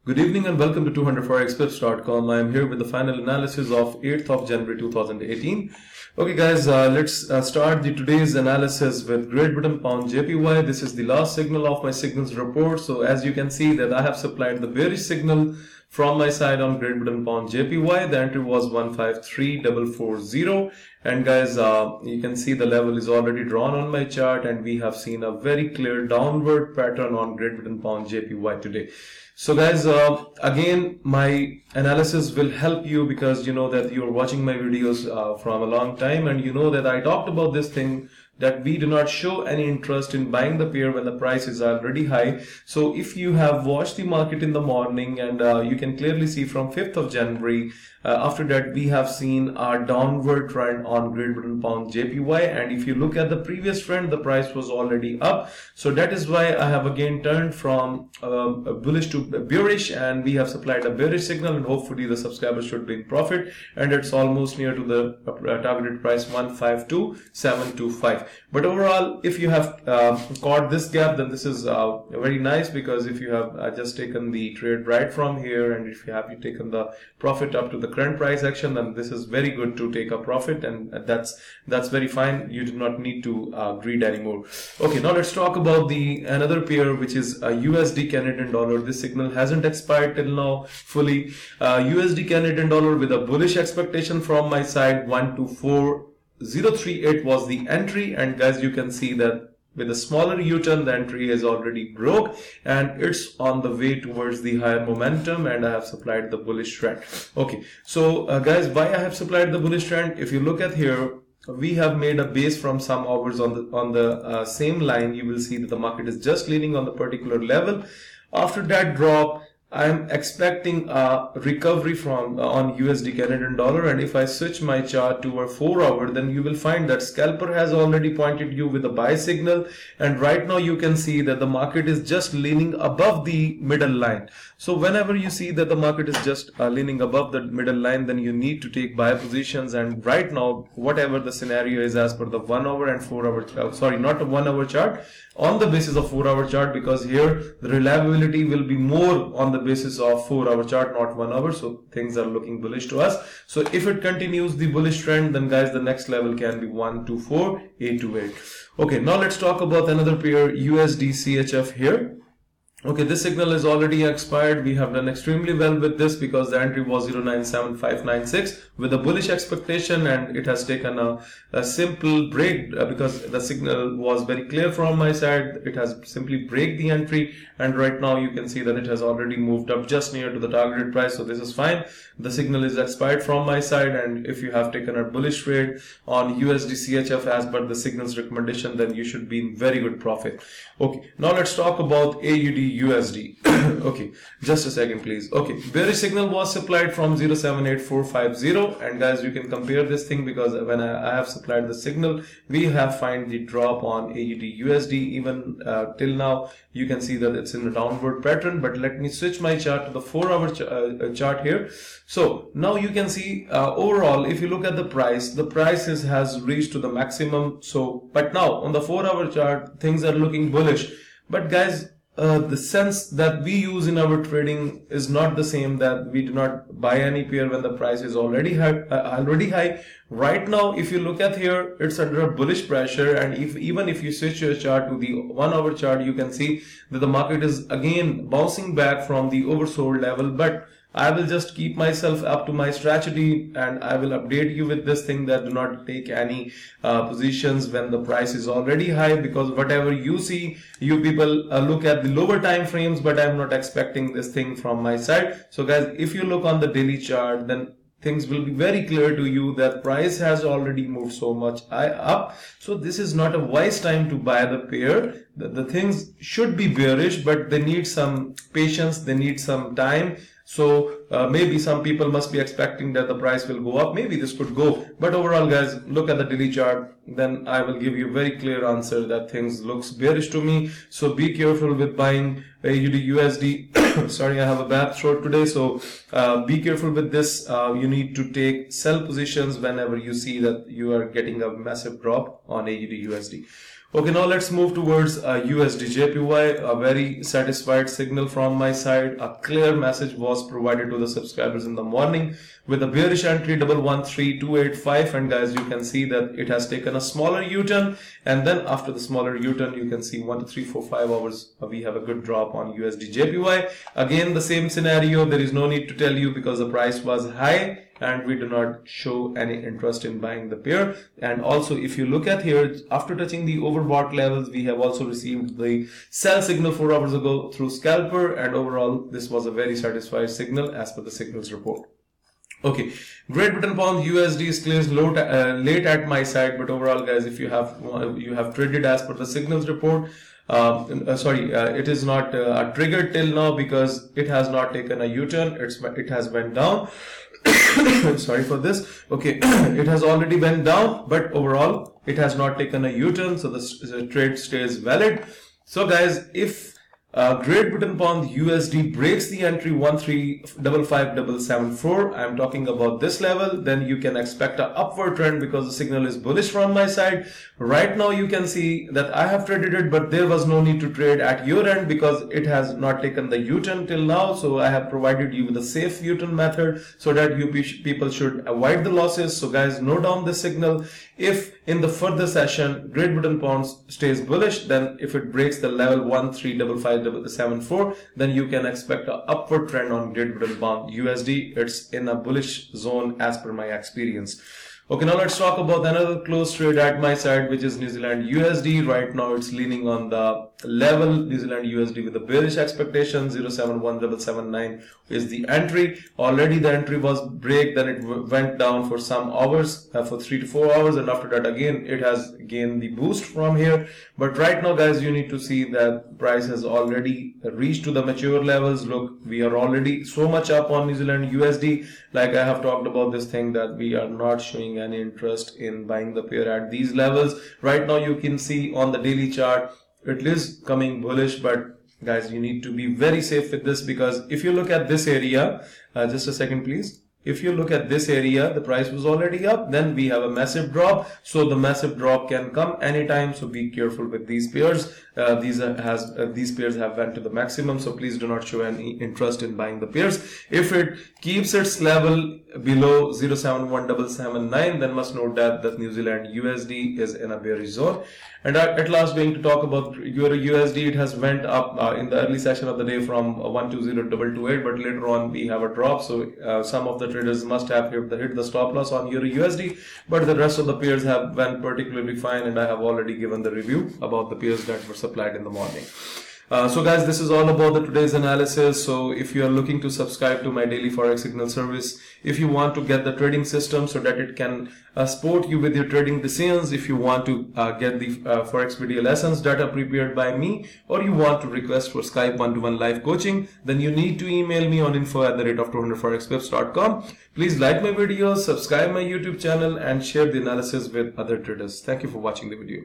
Good evening and welcome to 200forexpips.com. I am here with the final analysis of 8th of January 2018. Okay guys, let's start today's analysis with Great Britain Pound JPY. This is the last signal of my signals report. So as you can see that I have supplied the bearish signal from my side on Great Britain Pound JPY. The entry was 153440, and guys, you can see the level is already drawn on my chart, and we have seen a very clear downward pattern on Great Britain Pound JPY today. So guys, again, my analysis will help you because you know that you're watching my videos from a long time, and you know that I talked about this thing that we do not show any interest in buying the pair when the price is already high. So if you have watched the market in the morning, and you can clearly see from 5th of January, after that we have seen our downward trend on Great Britain Pound JPY, and if you look at the previous trend, the price was already up. So that is why I have again turned from bullish to bearish, and we have supplied a bearish signal, and hopefully the subscribers should be in profit, and it's almost near to the targeted price 152725. But overall, if you have caught this gap, then this is very nice, because if you have just taken the trade right from here, and if you have taken the profit up to the current price action, then this is very good to take a profit, and that's very fine. You do not need to greed anymore. Okay, now let's talk about the another pair, which is USD Canadian dollar. This signal hasn't expired till now fully. USD Canadian dollar with a bullish expectation from my side, 124038 was the entry, and guys, you can see that with a smaller U-turn, the entry is already broke, and it's on the way towards the higher momentum, and I have supplied the bullish trend. Okay, so guys, why I have supplied the bullish trend? If you look at here, we have made a base from some hours on the same line. You will see that the market is just leaning on the particular level. After that drop, I am expecting a recovery from on USD Canadian dollar, and if I switch my chart to a 4-hour, then you will find that scalper has already pointed you with a buy signal, and right now you can see that the market is just leaning above the middle line. So whenever you see that the market is just leaning above the middle line, then you need to take buy positions. And right now, whatever the scenario is as per the 1-hour and 4-hour, sorry, not a 1-hour chart, on the basis of 4-hour chart, because here the reliability will be more on the basis of 4-hour chart, not 1-hour. So things are looking bullish to us. So if it continues the bullish trend, then guys, the next level can be 124828. Okay, now let's talk about another pair, USDCHF here. Okay, this signal is already expired. We have done extremely well with this because the entry was 097596 with a bullish expectation, and it has taken a simple break because the signal was very clear from my side. It has simply break the entry, and right now you can see that it has already moved up just near to the targeted price. So this is fine. The signal is expired from my side, and if you have taken a bullish trade on USDCHF as per the signal's recommendation, then you should be in very good profit. Okay, now let's talk about AUDUSD. Okay, just a second please. Okay, bearish signal was supplied from 078450, and guys, you can compare this thing because when I have supplied the signal, we have find the drop on AUDUSD. Even till now you can see that it's in a downward pattern, but let me switch my chart to the 4-hour chart here. So now you can see overall, if you look at the price has reached to the maximum. So but now on the 4-hour chart, things are looking bullish, but guys, the sense that we use in our trading is not the same, that we do not buy any pair when the price is already high. Right now, if you look at here, it's under a bullish pressure, and even if you switch your chart to the 1-hour chart, you can see that the market is again bouncing back from the oversold level. But I will just keep myself up to my strategy, and I will update you with this thing that do not take any positions when the price is already high, because whatever you see, you people look at the lower time frames, but I'm not expecting this thing from my side. So guys, if you look on the daily chart, then things will be very clear to you that price has already moved so much up. So this is not a wise time to buy the pair. The things should be bearish, but they need some patience, they need some time. So maybe some people must be expecting that the price will go up. Maybe this could go, but overall guys, look at the daily chart, then I will give you a very clear answer that things looks bearish to me. So be careful with buying AUDUSD. Sorry, I have a bad throat today, so be careful with this. You need to take sell positions whenever you see that you are getting a massive drop on AUDUSD. Okay, now let's move towards USDJPY. A very satisfied signal from my side. A clear message was provided to the subscribers in the morning with a bearish entry 113285, and guys, you can see that it has taken a smaller U-turn, and then after the smaller U-turn, you can see 1 to 3 4 5 hours we have a good drop on USDJPY. Again, the same scenario. There is no need to tell you because the price was high and we do not show any interest in buying the pair. And also, if you look at here, after touching the overbought levels, we have also received the sell signal 4 hours ago through scalper, and overall this was a very satisfied signal as per the signals report. Okay, Great Britain pound USD is closed late at my side, but overall, guys, if you have traded as per the signals report, it is not triggered till now because it has not taken a U-turn. It has went down. Sorry for this. Okay, it has already went down, but overall it has not taken a U-turn, so the trade stays valid. So guys, if Great Britain pound USD breaks the entry 1355774, I am talking about this level, then you can expect an upward trend because the signal is bullish from my side. Right now you can see that I have traded it, but there was no need to trade at your end because it has not taken the U-turn till now. So I have provided you with a safe U-turn method so that you people should avoid the losses. So guys, note down this signal. If in the further session Great Britain pound stays bullish, then if it breaks the level 1355774, then you can expect an upward trend on Great Britain pound USD. It's in a bullish zone as per my experience. Okay, now let's talk about another close trade at my side, which is New Zealand USD. Right now it's leaning on the level New Zealand USD with a bearish expectation. 071779 is the entry. Already the entry was break, then it went down for some hours, for 3 to 4 hours, and after that again it has gained the boost from here. But right now, guys, you need to see that price has already reached to the mature levels. Look, we are already so much up on New Zealand USD. Like I have talked about this thing that we are not showing any interest in buying the pair at these levels. Right now you can see on the daily chart it is coming bullish, but guys, you need to be very safe with this because if you look at this area, just a second please. If you look at this area, the price was already up, then we have a massive drop. So the massive drop can come anytime. So be careful with these pairs. These pairs have went to the maximum. So please do not show any interest in buying the pairs. If it keeps its level below 071779, then must note that New Zealand USD is in a bearish zone. And at last, going to talk about Euro USD, it has went up in the early session of the day from 120228, but later on we have a drop. So some of the traders must have hit the stop loss on Euro USD, but the rest of the pairs have went particularly fine, and I have already given the review about the pairs that were supplied in the morning. So guys, this is all about today's analysis. So if you are looking to subscribe to my daily Forex signal service, if you want to get the trading system so that it can support you with your trading decisions, if you want to get the Forex video lessons that are prepared by me, or you want to request for Skype one-to-one live coaching, then you need to email me on info@200forexpips.com. Please like my videos, subscribe my YouTube channel, and share the analysis with other traders. Thank you for watching the video.